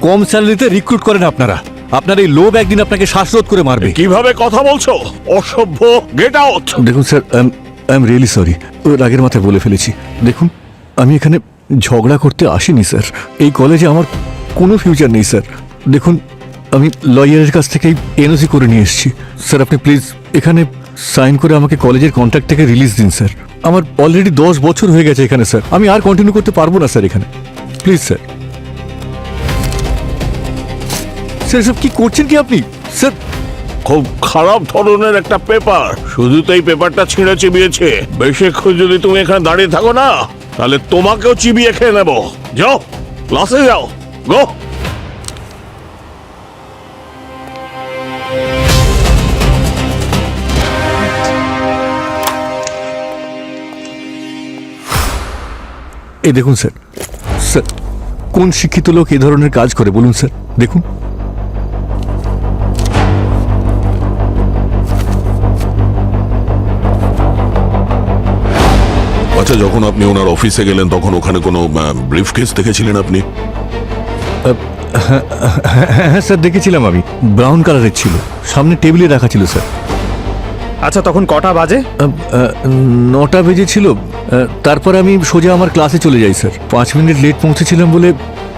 কম স্যালারিতে রিক্রুট করেন আপনারা। আপনার এই লোভ একদিন আপনাকে শ্বাসরোধ করে মারবে। কিভাবে কথা বলছো? অসভ্য, গেট আউট! দেখুন sir, I am really sorry, রাগের মাথায় বলে ফেলেছি। দেখুন আমি এখানে ঝগড়া করতে আসিনি স্যার। এই কলেজে আমার কোনো ফিউচার নেই স্যার। দেখুন আমি লয়ারের কাছ থেকেই এনওসি করে নিয়ে এসেছি স্যার। আপনি প্লিজ এখানে সাইন করে আমাকে কলেজের কন্ট্রাক্ট থেকে রিলিজ দিন স্যার। আমার অলরেডি 10 বছর হয়ে গেছে এখানে স্যার, আমি আর কন্টিনিউ করতে পারবো না স্যার এখানে, প্লিজ স্যার। স্যার সব কি করছেন কি আপনি স্যার? খুব খারাপ ধরনের একটা পেপার, শুধু তো এই পেপারটা ছিঁড়ে চিবিয়েছে। বেশিক্ষণ যদি তুমি এখানে দাঁড়িয়ে থাকো না, তাহলে তোমাকেও চিবিয়ে খেয়ে নেবো। যাও, ক্লাসে যাও, গো। এই দেখুন স্যার, স্যার কোন শিক্ষিত লোক এই ধরনের কাজ করে বলুন স্যার? দেখুন আচ্ছা, যখন আপনি ওনার অফিসে গেলেন তখন ওখানে কোনো ব্রিফ কেস দেখেছিলেন আপনি? হ্যাঁ স্যার দেখেছিলাম, আমি ব্রাউন কালারের ছিল, সামনে টেবিলে রাখা ছিল স্যার। আচ্ছা তখন কটা বাজে? 9টা বেজেছিল। তারপর আমি সোজা আমার ক্লাসে চলে যাই স্যার। 5 মিনিট লেট পৌঁছেছিলাম বলে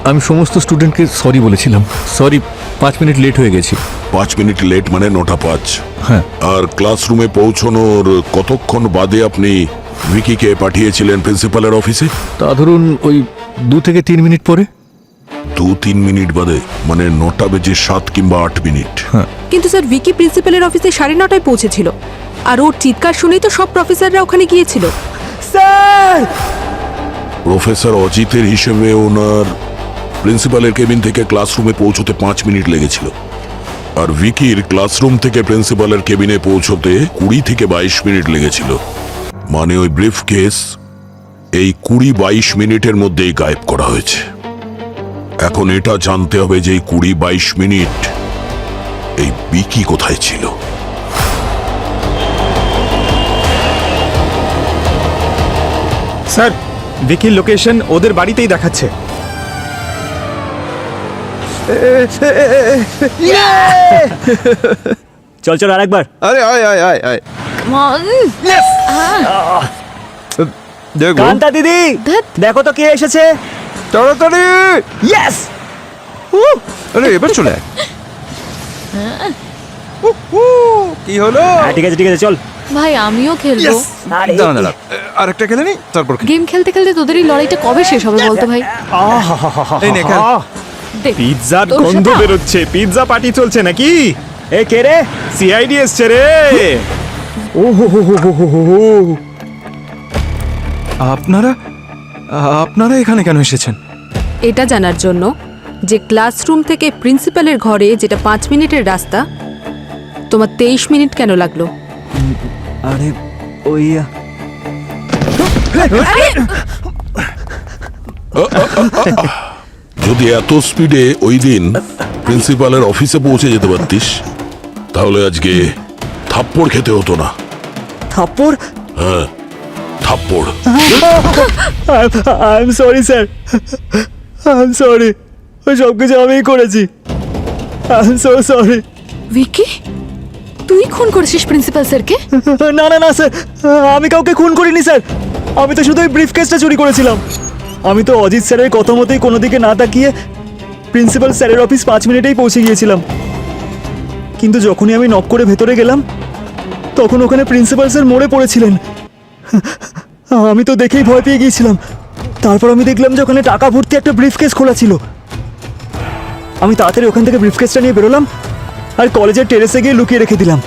আমি সমস্ত স্টুডেন্টকে সরি বলেছিলাম। সরি, 5 মিনিট লেট হয়ে গেছি। 5 মিনিট লেট মানে 9:05। হ্যাঁ। আর ক্লাসরুমে পৌঁছানোর কতক্ষণ বাদে আপনি ভিকিকে পাঠিয়েছিলেন প্রিন্সিপালের অফিসে? তা ধরুন ওই 2 থেকে 3 মিনিট পরে। 2-3 মিনিট বাদে, মানে 9:07 কিংবা 8 মিনিট। কিন্তু স্যার ভিকি প্রিন্সিপালের অফিসে 9:30টায় পৌঁছেছিল, আর ওর চিৎকার শুনেই তো সব প্রফেসররা ওখানে গিয়েছিল। স্যার প্রফেসর অজিতের হিসেবে ওনার প্রিন্সিপালের কেবিন থেকে ক্লাসরুমে পৌঁছতে 5 মিনিট লেগেছিল, আর ভিকির ক্লাসরুম থেকে প্রিন্সিপালের কেবিনে পৌঁছতে 20 থেকে 22 মিনিট লেগেছিল। মানে ওই ব্রিফ কেস এই 20-22 মিনিটের মধ্যেই গায়েব করা হয়েছে। এখন এটা জানতে হবে যে এই 20-22 মিনিট এই ভিকি কোথায় ছিল। স্যার ভিকির লোকেশন ওদের বাড়িতেই দেখাচ্ছে। চল চল আরেকবার। আরে আয় আয় আয় আয়। দেখো কান্তা দিদি, দেখো তো কে এসেছে। তাড়াতাড়ি। ইয়েস, আরে এবার চলে আয়। কি হলো? ঠিক আছে ঠিক আছে চল। ভাই আমিও খেলবো। দাঁড়া দাঁড়া, আরেকটা খেলে নি, তারপর গেম খেলতে খেলতে তোদের এই লড়াইটা কবে শেষ হবে বলতো ভাই? এই নে খা। দেখ, পিৎজার তোর গন্ধ সাথে- বেরোচ্ছে। পিৎজা পার্টি চলছে নাকি? এ কে রে? সিআইডি এসছে রে। ও হো হো হো হো হো হো। আপনারা এখানে কেন এসেছেন? এটা জানার জন্য যে ক্লাসরুম থেকে প্রিন্সিপালের ঘরে যেটা 5 মিনিটের রাস্তা, তোমার 23 মিনিট কেন লাগলো? আরে ওই যদি এত স্পিডে ওই দিন প্রিন্সিপালের অফিসে পৌঁছে যেতে পারতিস তাহলে আজকে থাপ্পড় খেতে হতো না। থাপ্পড়? হ্যাঁ, থাপ্পড়। I am sorry sir, I am sorry, ওই সব কিছু আমিই করেছি। I am so sorry. Vicky, তুই খুন করেছিস প্রিন্সিপাল স্যারকে? না না না স্যার, আমি কাউকে খুন করিনি স্যার। আমি তো শুধু ওই ব্রিফ কেসটা চুরি করেছিলাম। আমি তো অজিত স্যারের কথা মতোই কোনো দিকে না তাকিয়ে প্রিন্সিপাল স্যারের অফিস 5 মিনিটেই পৌঁছে গিয়েছিলাম। কিন্তু যখনই আমি নক করে ভেতরে গেলাম তখন ওখানে প্রিন্সিপাল স্যার মরে পড়েছিলেন। আমি তো দেখেই ভয় পেয়ে গিয়েছিলাম। তারপর আমি দেখলাম যে ওখানে টাকা ভর্তি একটা ব্রিফ কেস খোলা ছিল। আমি তাড়াতাড়ি ওখান থেকে ব্রিফ কেসটা নিয়ে বেরোলাম আর কলেজের টেরেসে গিয়ে লুকিয়ে রেখে দিলাম।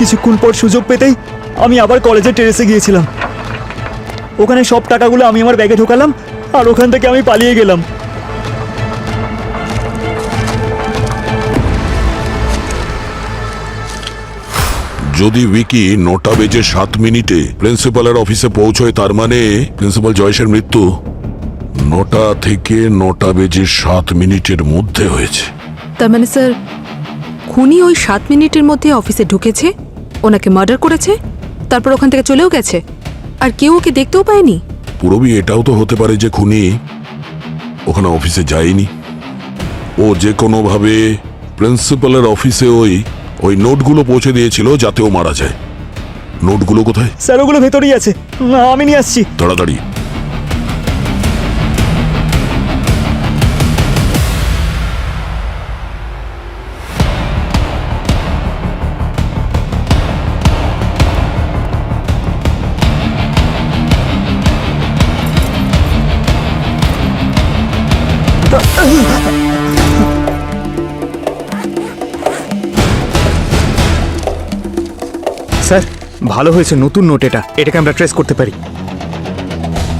কিছুক্ষণ পর সুযোগ পেতেই আমি আবার কলেজের টেরেসে গিয়েছিলাম। ওখানে সব টাকাগুলো আমি আমার ব্যাগে ঢোকালাম আর ওখান থেকে আমি পালিয়ে গেলাম। যদি উইকি 9:07 প্রিন্সিপালের অফিসে পৌঁছয় তার মানে প্রিন্সিপাল জয়েশের মৃত্যু 9টা থেকে 9:07 মধ্যে হয়েছে। তার মানে স্যার খুনি ওই 7 মিনিটের মধ্যে অফিসে ঢুকেছে, ওনাকে মার্ডার করেছে, তারপর ওখান থেকে চলেও গেছে, আর কেউ ওকে দেখতেও পায়নি। পুরবি এটাও তো হতে পারে যে খুনি ওখানে অফিসে যায়নি, ও যে কোনোভাবে প্রিন্সিপালের অফিসে ওই নোটগুলো পৌঁছে দিয়েছিল যাতে ও মারা যায়। নোটগুলো কোথায়? স্যার ওগুলো ভেতরেই আছে, আমি নিয়ে আসছি। তাড়াতাড়ি। স্যার ভালো হয়েছে নতুন নোট, এটাকে আমরা ট্রেস করতে পারি।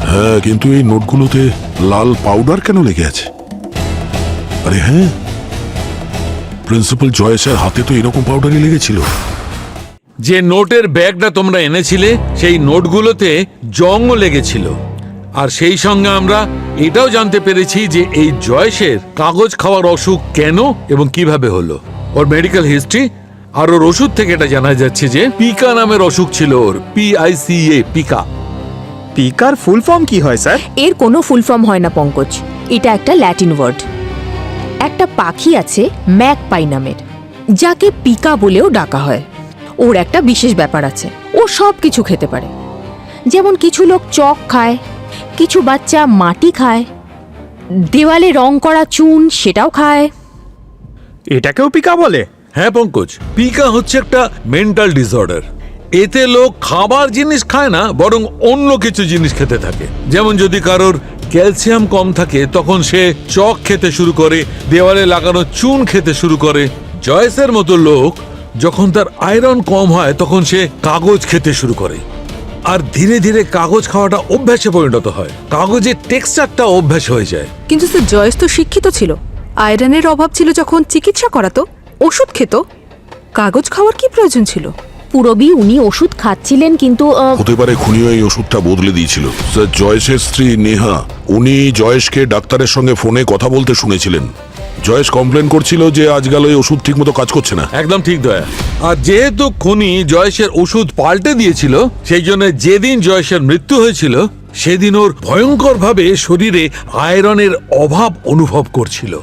হ্যাঁ, কিন্তু এই নোটগুলোতে লাল পাউডার কেন লেগে আছে? আরে হ্যাঁ, প্রিন্সিপাল জয়েসের হাতে তো এরকম পাউডারই লেগেছিল। যে নোটের ব্যাগটা তোমরা এনেছিলে সেই নোটগুলোতে জংও লেগেছিল, আর সেই সঙ্গে আমরা এটাও জানতে পেরেছি যে এই জয়েসের কাগজ খাওয়ার অসুখ কেন এবং কিভাবে হলো। ওর মেডিকেল হিস্ট্রি আর ওর ওষুধ থেকে এটা জানা যাচ্ছে যে পিকা নামের অসুখ ছিল ওর, PICA, পিকা। পিকার ফুল ফর্ম কি হয় স্যার? এর কোনো ফুল ফর্ম হয় না পঙ্কজ, এটা একটা ল্যাটিন ওয়ার্ড। একটা পাখি আছে ম্যাকপাই নামের, যাকে পিকা বলেও ডাকা হয়। ওর একটা বিশেষ ব্যাপার আছে, ও সব কিছু খেতে পারে। যেমন কিছু লোক চক খায়, কিছু বাচ্চা মাটি খায়, দেওয়ালে রং করা চুন সেটাও খায়। এটাকেও পিকা বলে? হ্যাঁ পঙ্কজ, পিকা হচ্ছে একটা মেন্টাল ডিসঅর্ডার। এতে লোক খাবার জিনিস খায় না, বরং অন্য কিছু জিনিস খেতে থাকে। যেমন যদি কারোর ক্যালসিয়াম কম থাকে তখন সে চক খেতে শুরু করে, দেওয়ালে লাগানো চুন খেতে শুরু করে। জয়েসের মতো লোক যখন তার আয়রন কম হয় তখন সে কাগজ খেতে শুরু করে, আর ধীরে ধীরে কাগজ খাওয়াটা অভ্যাসে পরিণত হয়, কাগজের টেক্সচারটা অভ্যাস হয়ে যায়। কিন্তু স্যার জয়েস তো শিক্ষিত ছিল, আয়রনের অভাব ছিল যখন চিকিৎসা করাতো, ওষুধ খেত, কাগজ খাওয়ার কি প্রয়োজন ছিল? পুরবি উনি ওষুধ খাচ্ছিলেন কিন্তু হতে পারে খুনিও এই ওষুধটা বদলে দিয়েছিল। স্যার, জয়েশের স্ত্রী নেহা উনি জয়েশকে ডাক্তারের সঙ্গে ফোনে কথা বলতে শুনেছিলেন। জয়েশ কমপ্লেন করছিল যে আজকাল ওই ওষুধ ঠিক মতো কাজ করছে না। একদম ঠিক দয়া। আর যেহেতু খুনি জয়েশের ওষুধ পাল্টে দিয়েছিল, সেই জন্য যেদিন জয়েশের মৃত্যু হয়েছিল সেদিন ওর ভয়ঙ্করভাবে শরীরে আয়রনের অভাব অনুভব করছিল।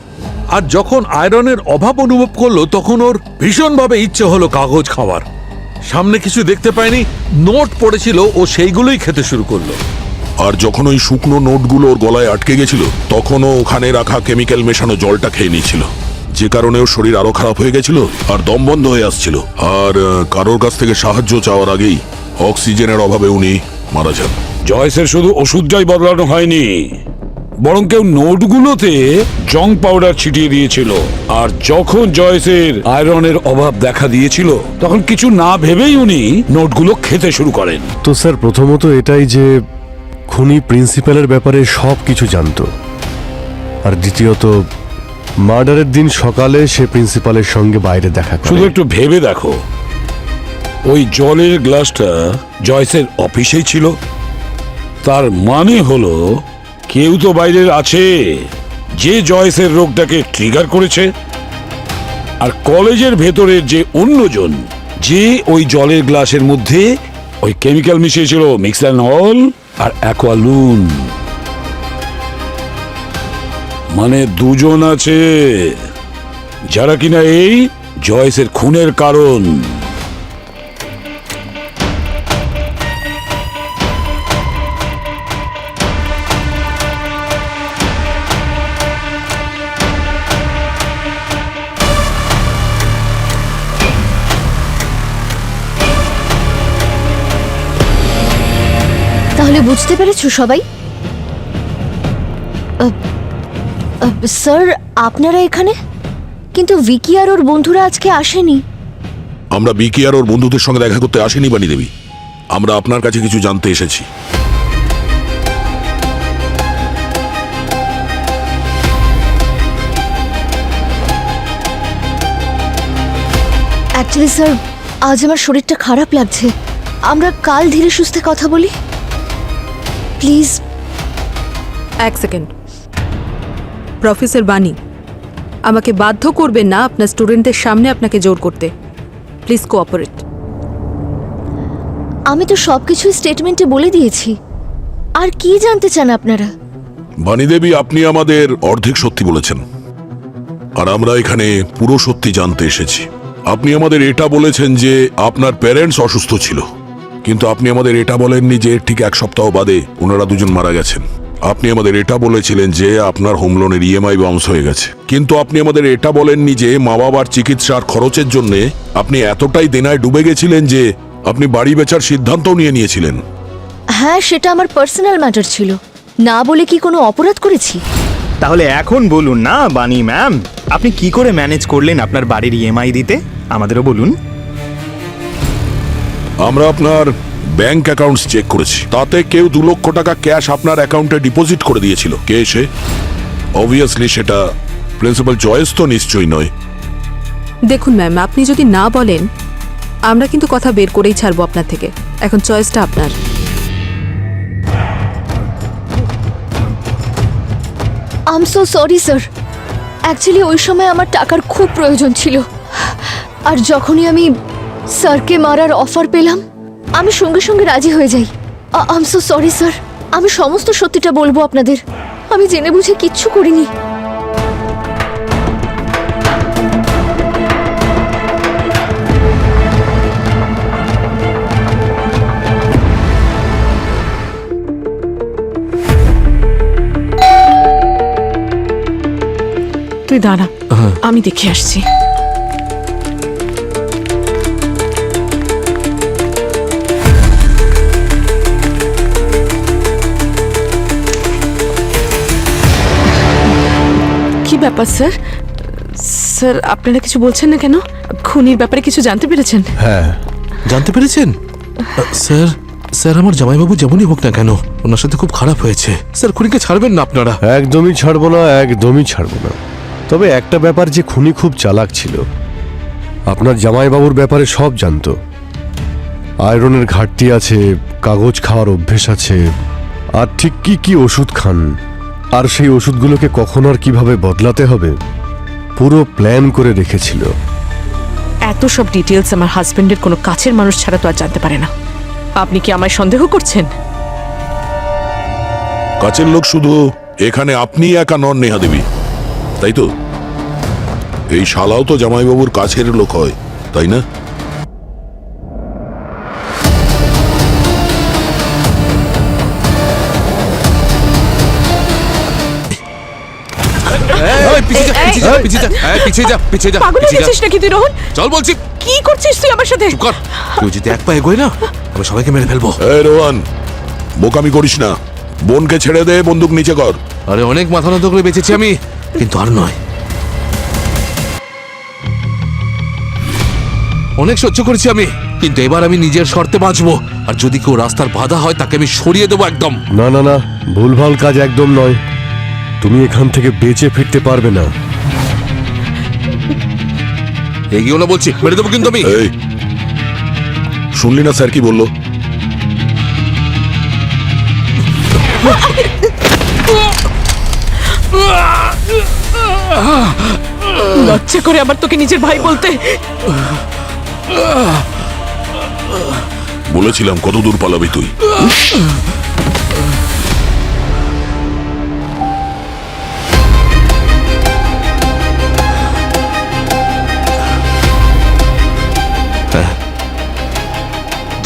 আর যখন আয়রনের অভাব অনুভব করলো তখন ওর ভীষণভাবে ইচ্ছে হলো কাগজ খাওয়ার। সামনে কিছু দেখতে পায়নি, নোট পড়েছিল, ও সেইগুলোই খেতে শুরু করলো। আর যখন ওই শুকনো নোটগুলো ওর গলায় আটকে গেছিল তখনও ওখানে রাখা কেমিক্যাল মেশানো জলটা খেয়ে নিয়েছিল, যে কারণে ওর শরীর আরো খারাপ হয়ে গেছিল আর দম বন্ধ হয়ে আসছিল। আর কারোর কাছ থেকে সাহায্য চাওয়ার আগেই অক্সিজেনের অভাবে উনি মারা যান। জয়েসের শুধু ওষুধটাই বদলানো হয়নি, বরং কেউ নোটগুলোতে জং পাউডার ছিটিয়ে দিয়েছিল। আর যখন জয়েসের আয়রনের অভাব দেখা দিয়েছিল তখন কিছু না ভেবেই উনি নোটগুলো খেতে শুরু করেন। তো স্যার, প্রথমত এটাই যে খুনি প্রিন্সিপালের ব্যাপারে সব কিছু জানতো, আর দ্বিতীয়ত মার্ডারের দিন সকালে সে প্রিন্সিপালের সঙ্গে বাইরে দেখা করে। শুধু একটু ভেবে দেখো, ওই জলের গ্লাসটা জয়েসের অফিসেই ছিল, তার মানে হলো কেউ তো বাইরের আছে যে জয়েসের রোগটাকে ট্রিগার করেছে। আর কলেজের ভেতরের যে অন্যজন যে ওই জলের গ্লাসের মধ্যে ওই কেমিক্যাল মিশিয়েছিল, মিক্সানল আর অ্যাকোয়ালুন, মানে দুজন আছে যারা কিনা এই জয়েসের খুনের কারণ। তাহলে বুঝতে পেরেছো সবাই? স্যার, আপনারা এখানে, কিন্তু ভিকি আর ওর বন্ধুরা আজকে আসেনি। আমরা বিকি আর ওর বন্ধুদের সঙ্গে দেখা করতে আসিনি বানি দেবী, আমরা আপনার কাছে কিছু জানতে এসেছি। অ্যাকচুয়ালি স্যার, আজ আমার শরীরটা খারাপ লাগছে, আমরা কাল ধীরে সুস্থে কথা বলি প্লিজ। এক সেকেন্ড, প্রফেসর বানি, আমাকে বাধ্য করবেন না আপনার স্টুডেন্টদের সামনে আপনাকে জোর করতে। Please cooperate. আমি তো সবকিছু স্টেটমেন্টে বলে দিয়েছি, আর কি জানতে চান আপনারা? বানি দেবী, আপনি আমাদের অর্ধেক সত্যি বলেছেন, আর আমরা এখানে পুরো সত্যি জানতে এসেছি। আপনি আমাদের এটা বলেছেন যে আপনার প্যারেন্টস অসুস্থ ছিল, কিন্তু আপনি আমাদের এটা বলেননি যে ঠিক এক সপ্তাহ বাদে ওনারা দুজন মারা গেছেন। আপনি আমাদের এটা বলেছিলেন যে আপনার হোম লোনের ইএমআই বাউন্স হয়ে গেছে, কিন্তু আপনি আমাদের এটা বলেননি যে মা বাবার চিকিৎসার খরচের জন্য আপনি এতটাই দেনায় ডুবে গেছিলেন যে আপনি বাড়ি বেচার সিদ্ধান্তও নিয়েছিলেন। হ্যাঁ, সেটা আমার পার্সোনাল ম্যাটার ছিল, না বলে কি কোনো অপরাধ করেছি? তাহলে এখন বলুন না বানি ম্যাম, আপনি কি করে ম্যানেজ করলেন আপনার বাড়ির ইএমআই দিতে, আমাদেরও বলুন। আমরা আপনার ব্যাংক অ্যাকাউন্টস চেক করেছি, তাতে কেউ 2 লক্ষ টাকা ক্যাশ আপনার অ্যাকাউন্টে ডিপোজিট করে দিয়েছিল। কে সে? অবভিয়াসলি সেটা প্রিন্সিপাল জয়েস তো নিশ্চয়ই নয়। দেখুন ম্যাম, আপনি যদি না বলেন আমরা কিন্তু কথা বের করেই ছাড়বো আপনার থেকে। এখন চয়েসটা আপনার। I am so sorry sir, actually ওই সময় আমার টাকার খুব প্রয়োজন ছিল, আর যখনই আমি স্যারকে মারার অফার পেলাম আমি সঙ্গে সঙ্গে রাজি হয়ে যাই। I am so sorry sir, আমি সমস্ত সত্যিটা বলবো আপনাদের, আমি জেনে বুঝে কিচ্ছু করিনি। তুই দাঁড়া, আমি দেখে আসছি। কি ব্যাপার স্যার? স্যার, আপনারা কিছু বলছেন না কেন? খুনির ব্যাপারে কিছু জানতে পেরেছেন? হ্যাঁ, জানতে পেরেছেন? স্যার, স্যার আমার জামাইবাবু যেমনই হোক না কেন ওনার সাথে খুব খারাপ হয়েছে। স্যার, খুনিকে ছাড়বেন না আপনারা? একদমই ছাড়বো না, একদমই ছাড়বো না। তবে একটা ব্যাপার, যে খুনি খুব চালাক ছিল, আপনার জামাইবাবুর ব্যাপারে সব জানতো, আয়রনের ঘাটতি আছে, কাগজ খাওয়ার অভ্যেস আছে, আর ঠিক কি কি ওষুধ খান, আর সেই ওষুধগুলোকে কখন আর কিভাবে বদলাতে হবে পুরো প্ল্যান করে রেখেছিল। এত সব ডিটেলস আমার হাজবেন্ডের কোনো কাছের মানুষ ছাড়া তো আর জানতে পারে না। আপনি কি আমায় সন্দেহ করছেন? কাছের লোক শুধু এখানে আপনি একা নন নেহা দেবী, তাই তো? এই শালাও তো জামাইবাবুর কাছের লোক হয়, তাই না? পাগল হয়ে গেছিস নাকি তুই রোহন? চল বলছি। কি করছিস তুই আমার সাথে? চুপ কর। তুই যদি এক পা এগোয় না, আমি সবাইকে মেরে ফেলবো। এই রোহন, বোকামি করিস না। বোনকে ছেড়ে দে, বন্দুক নিচে কর। আরে অনেক মাথা নত করে বেঁচেছি আমি, কিন্তু আর নয়। অনেক সহ্য করেছি আমি, কিন্তু এবার আমি নিজের শর্তে বাঁচবো। আর যদি কেউ রাস্তার বাধা হয় তাকে আমি সরিয়ে দেবো একদম। না না না, ভুলভাল কাজ একদম নয়। তুমি এখান থেকে বেঁচে ফিরতে পারবে না। এগিয়েও না বলছি, মেরে দেবো কিন্তু আমি। এই শুনলি না স্যার কি বললো? লজ্জা করে আবার তোকে নিজের ভাই বলতে। বলেছিলাম কত দূর পালাবি তুই।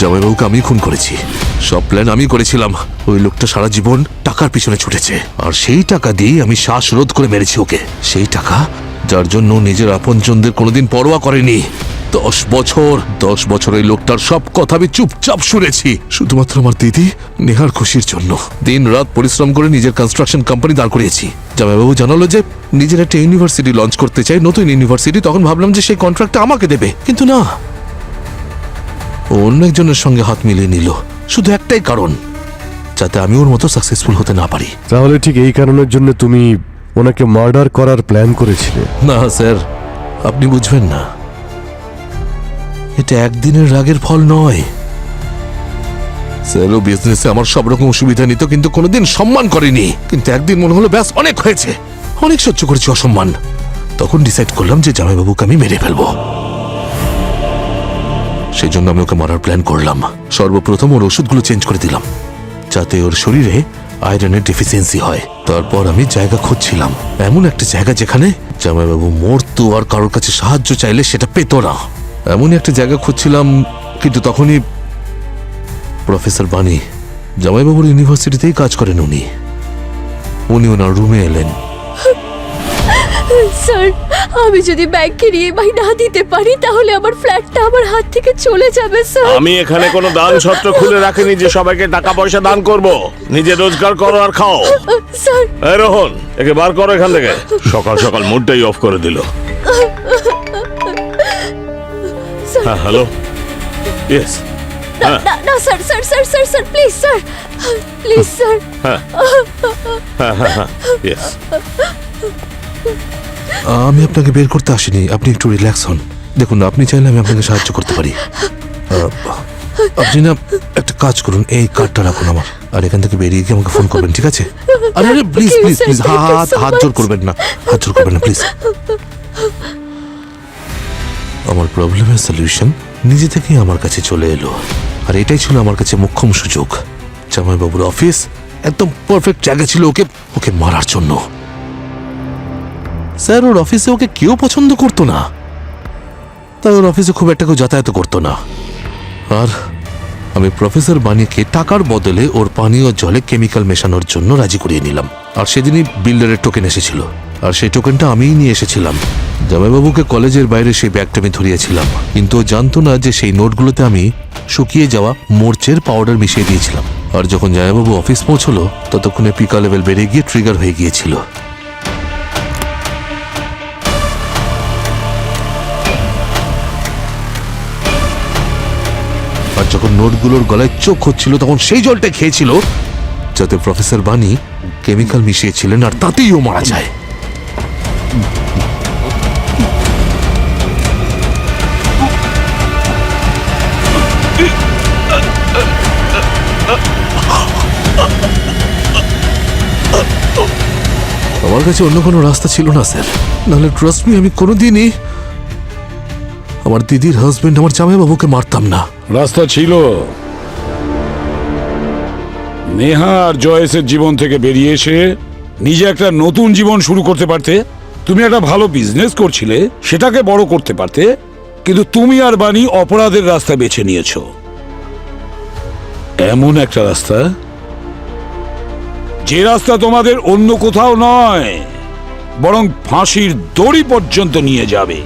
জামাইবাবুকে আমি খুন করেছি, সব প্ল্যান আমি করেছিলাম। ওই লোকটা সারা জীবন টাকার পিছনে ছুটেছে, আর সেই টাকা দিয়ে আমি শ্বাসরোধ করে মেরেছি ওকে। সেই টাকা যার জন্য নিজের আপনজনদের কোনোদিন পরোয়া করেনি। 10 বছর এই লোকটার সব কথা আমি চুপচাপ শুনেছি, শুধুমাত্র আমার দিদি নেহার খুশির জন্য। দিন রাত পরিশ্রম করে নিজের কনস্ট্রাকশন কোম্পানি দাঁড় করিয়েছি। জামাইবাবু জানালো যে নিজের একটা ইউনিভার্সিটি লঞ্চ করতে চাই, নতুন ইউনিভার্সিটি। তখন ভাবলাম যে সেই কন্ট্রাক্টটা আমাকে দেবে, কিন্তু না, ও অন্য একজনের সঙ্গে হাত মিলিয়ে নিল, শুধু একটাই কারণ, যাতে আমি ওর মতো সাকসেসফুল হতে না পারি। তাহলে ঠিক এই কারণের জন্য তুমি ওনাকে মার্ডার করার প্ল্যান করেছিলে? না স্যার, আপনি বুঝবেন না, এটা একদিনের রাগের ফল নয় স্যার। ও বিজনেসে আমার সব রকম সুবিধা নিত, কিন্তু কোনোদিন সম্মান করেনি। কিন্তু একদিন মনে হলো ব্যাস অনেক হয়েছে, অনেক সহ্য করেছি অসম্মান। তখন ডিসাইড করলাম যে জামাইবাবুকে আমি মেরে ফেলবো। সেই জন্য আমি ওকে মারার প্ল্যান করলাম। সর্বপ্রথম ওর ওষুধগুলো চেঞ্জ করে দিলাম, যাতে ওর শরীরে আয়রনের ডেফিসিয়েন্সি হয়। তারপর আমি জায়গা খুঁজছিলাম, এমন একটা জায়গা যেখানে জামাইবাবু মরতো আর কারোর কাছে সাহায্য চাইলে সেটা পেত না। এমনই একটা জায়গা খুঁজছিলাম, কিন্তু তখনই প্রফেসর বানি, জামাইবাবুর ইউনিভার্সিটিতেই কাজ করেন উনি ওনার রুমে এলেন। স্যার, আমি যদি ব্যাংকে ইএমআই না দিতে পারি তাহলে আমার ফ্ল্যাটটা আমার হাত থেকে চলে যাবে স্যার। আমি এখানে কোনো দান ছত্র খুলে রাখিনি যে সবাইকে টাকা পয়সা দান করব। নিজে রোজগার করো আর খাও। স্যার, এই রোহন, একে বার করো এখান থেকে। সকাল সকাল মুডটাই অফ করে দিল। হ্যাঁ, হ্যালো, ইয়েস। না না না sir, sir sir sir sir please sir, please sir. হ্যাঁ হ্যাঁ হ্যাঁ হ্যাঁ, ইয়েস। আমি আপনাকে বের করতে আসিনি, আপনি একটু রিল্যাক্স হন। দেখুন, আপনি চাইলে আমি আপনাকে সাহায্য করতে পারি। আপনি না একটা কাজ করুন, এই কার্ডটা রাখুন আমার, আর এখান থেকে বেরিয়ে গিয়ে আমাকে ফোন করবেন, ঠিক আছে? আরে প্লিজ প্লিজ প্লিজ, হাত জোর করবেন না, হাত জোর করবেন না প্লিজ। আমার প্রবলেমের সলিউশন নিজে থেকেই আমার কাছে চলে এলো, আর এটাই ছিল আমার কাছে মোক্ষম সুযোগ। জামাইবাবুর অফিস একদম পারফেক্ট জায়গা ছিল ওকে মারার জন্য। স্যার, ওর অফিসে ওকে কেউ পছন্দ করতো না, তাই ওর অফিসে খুব একটা কেউ যাতায়াত করতো না। আর আমি প্রফেসর বানিকে টাকার বদলে ওর পানীয় জলে কেমিক্যাল মেশানোর জন্য রাজি করিয়ে নিলাম। আর সেদিনই বিল্ডারের টোকেন এসেছিল, আর সেই টোকেনটা আমিই নিয়ে এসেছিলাম। জামাইবাবুকে কলেজের বাইরে সেই ব্যাগটা আমি ধরিয়েছিলাম, কিন্তু ও জানতো না যে সেই নোটগুলোতে আমি শুকিয়ে যাওয়া মোর্চের পাউডার মিশিয়ে দিয়েছিলাম। আর যখন জামাইবাবু অফিস পৌঁছলো, ততক্ষণে পিকা লেভেল বেড়ে গিয়ে ট্রিগার হয়ে গিয়েছিল। আর যখন নোটগুলোর গলায় চোখ হচ্ছিল, তখন সেই জলটা খেয়েছিল যাতে প্রফেসর বানি কেমিক্যাল মিশিয়েছিলেন, আর তাতেই ও মারা যায়। আমার কাছে অন্য কোনো রাস্তা ছিল না স্যার, নাহলে ট্রাস্ট মি আমি কোনোদিনই আমার দিদির হাজবেন্ড আমার জামাইবাবুকে মারতাম না। রাস্তা ছিল। নেহা আর জয়েসের জীবন থেকে বেরিয়ে এসে নিজে একটা নতুন জীবন শুরু করতে পারতে। তুমি একটা ভালো বিজনেস করছিলে, সেটাকে বড় করতে পারতে, কিন্তু তুমি আর বানি অপরাধের রাস্তা বেছে নিয়েছো। এমন একটা রাস্তা, যে রাস্তা তোমাদের অন্য কোথাও নয়, বরং ফাঁসির দড়ি পর্যন্ত নিয়ে যাবে।